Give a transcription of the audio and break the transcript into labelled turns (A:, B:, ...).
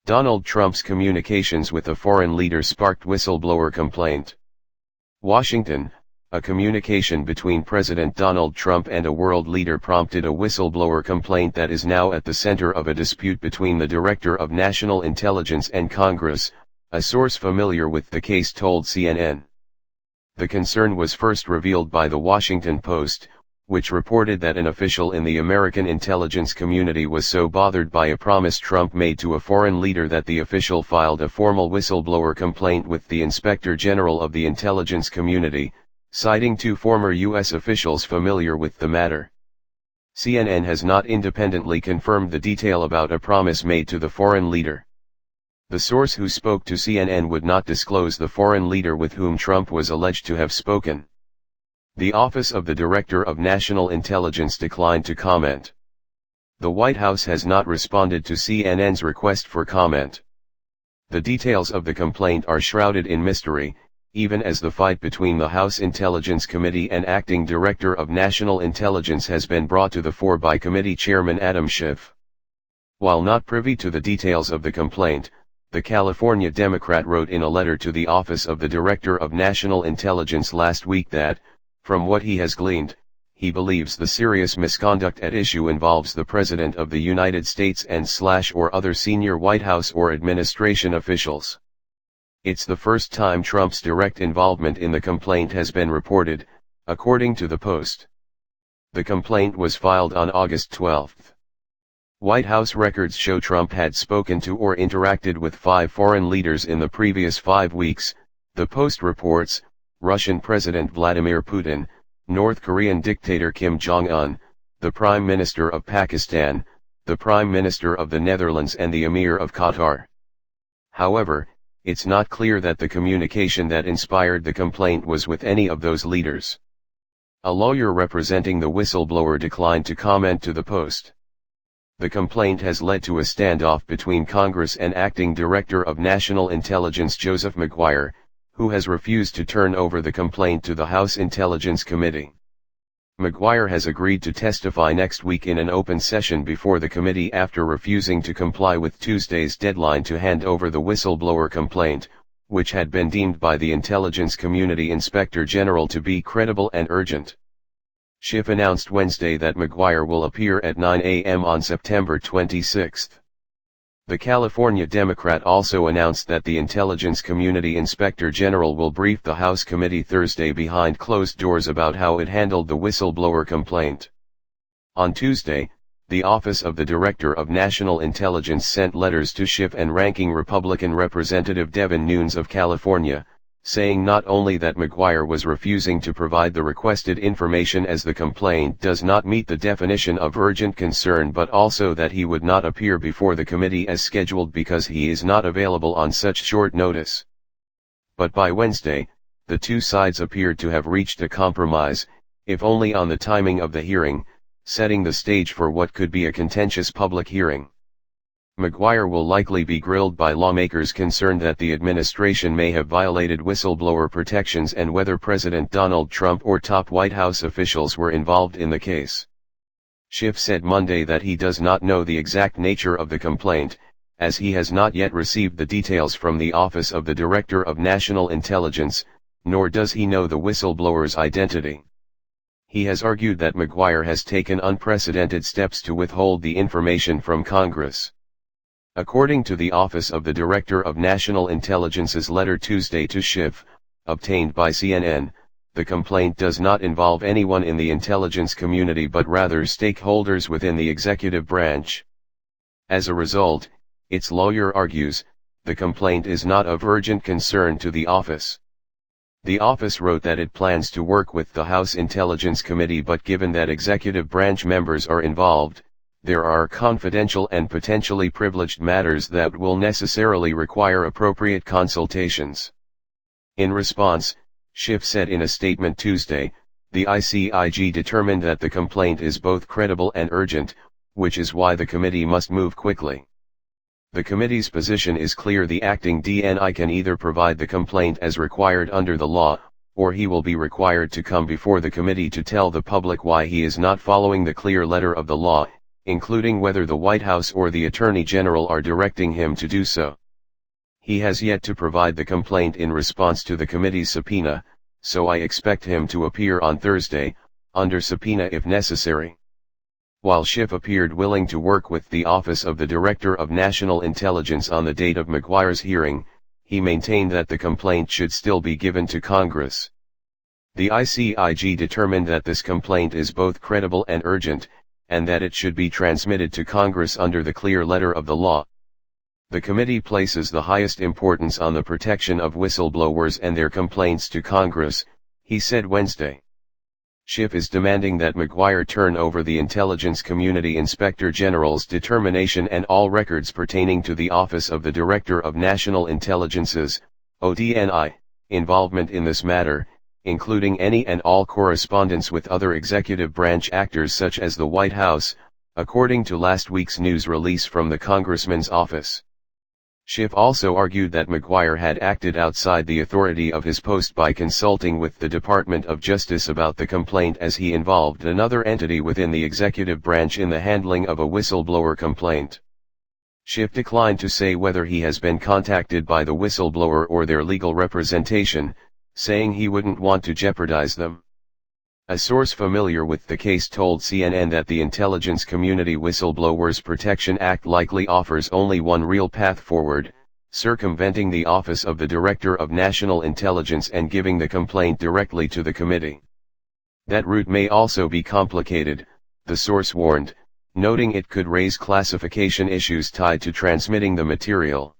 A: Donald Trump's communications with a foreign leader sparked whistleblower complaint. Washington, a communication between President Donald Trump and a world leader prompted a whistleblower complaint that is now at the center of a dispute between the Director of National Intelligence and Congress, a source familiar with the case told CNN. The concern was first revealed by The Washington Post, which reported that an official in the American intelligence community was so bothered by a promise Trump made to a foreign leader that the official filed a formal whistleblower complaint with the Inspector General of the intelligence community, citing two former U.S. officials familiar with the matter. CNN has not independently confirmed the detail about a promise made to the foreign leader. The source who spoke to CNN would not disclose the foreign leader with whom Trump was alleged to have spoken. The Office of the Director of National Intelligence declined to comment. The White House has not responded to CNN's request for comment. The details of the complaint are shrouded in mystery, even as the fight between the House Intelligence Committee and Acting Director of National Intelligence has been brought to the fore by Committee Chairman Adam Schiff. While not privy to the details of the complaint, the California Democrat wrote in a letter to the Office of the Director of National Intelligence last week that, from what he has gleaned, he believes the serious misconduct at issue involves the President of the United States and/or other senior White House or administration officials. It's the first time Trump's direct involvement in the complaint has been reported, according to the Post. The complaint was filed on August 12. White House records show Trump had spoken to or interacted with 5 foreign leaders in the previous 5 weeks, the Post reports: Russian President Vladimir Putin, North Korean dictator Kim Jong-un, the Prime Minister of Pakistan, the Prime Minister of the Netherlands and the Emir of Qatar. However, it's not clear that the communication that inspired the complaint was with any of those leaders. A lawyer representing the whistleblower declined to comment to the Post. The complaint has led to a standoff between Congress and Acting Director of National Intelligence Joseph Maguire, who has refused to turn over the complaint to the House Intelligence Committee. Maguire has agreed to testify next week in an open session before the committee after refusing to comply with Tuesday's deadline to hand over the whistleblower complaint, which had been deemed by the Intelligence Community Inspector General to be credible and urgent. Schiff announced Wednesday that Maguire will appear at 9 a.m. on September 26. The California Democrat also announced that the Intelligence Community Inspector General will brief the House committee Thursday behind closed doors about how it handled the whistleblower complaint. On Tuesday, the Office of the Director of National Intelligence sent letters to Schiff and Ranking Republican Representative Devin Nunes of California, saying not only that Maguire was refusing to provide the requested information as the complaint does not meet the definition of urgent concern, but also that he would not appear before the committee as scheduled because he is not available on such short notice. But by Wednesday, the two sides appeared to have reached a compromise, if only on the timing of the hearing, setting the stage for what could be a contentious public hearing. Maguire will likely be grilled by lawmakers concerned that the administration may have violated whistleblower protections and whether President Donald Trump or top White House officials were involved in the case. Schiff said Monday that he does not know the exact nature of the complaint, as he has not yet received the details from the Office of the Director of National Intelligence, nor does he know the whistleblower's identity. He has argued that Maguire has taken unprecedented steps to withhold the information from Congress. According to the Office of the Director of National Intelligence's letter Tuesday to Schiff, obtained by CNN, the complaint does not involve anyone in the intelligence community but rather stakeholders within the executive branch. As a result, its lawyer argues, the complaint is not of urgent concern to the office. The office wrote that it plans to work with the House Intelligence Committee, but given that executive branch members are involved, there are confidential and potentially privileged matters that will necessarily require appropriate consultations. In response, Schiff said in a statement Tuesday, the ICIG determined that the complaint is both credible and urgent, which is why the committee must move quickly. The committee's position is clear: the acting DNI can either provide the complaint as required under the law, or he will be required to come before the committee to tell the public why he is not following the clear letter of the law, including whether the White House or the Attorney General are directing him to do so. He has yet to provide the complaint in response to the committee's subpoena, so I expect him to appear on Thursday, under subpoena if necessary. While Schiff appeared willing to work with the Office of the Director of National Intelligence on the date of McGuire's hearing, he maintained that the complaint should still be given to Congress. The ICIG determined that this complaint is both credible and urgent, and that it should be transmitted to Congress under the clear letter of the law. The committee places the highest importance on the protection of whistleblowers and their complaints to Congress, he said Wednesday. Schiff is demanding that McGuire turn over the Intelligence Community Inspector General's determination and all records pertaining to the Office of the Director of National Intelligence's, ODNI, involvement in this matter, including any and all correspondence with other executive branch actors such as the White House, according to last week's news release from the Congressman's office. Schiff also argued that McGuire had acted outside the authority of his post by consulting with the Department of Justice about the complaint as he involved another entity within the executive branch in the handling of a whistleblower complaint. Schiff declined to say whether he has been contacted by the whistleblower or their legal representation, saying he wouldn't want to jeopardize them. A source familiar with the case told CNN that the Intelligence Community Whistleblowers Protection Act likely offers only one real path forward, circumventing the Office of the Director of National Intelligence and giving the complaint directly to the committee. That route may also be complicated, the source warned, noting it could raise classification issues tied to transmitting the material.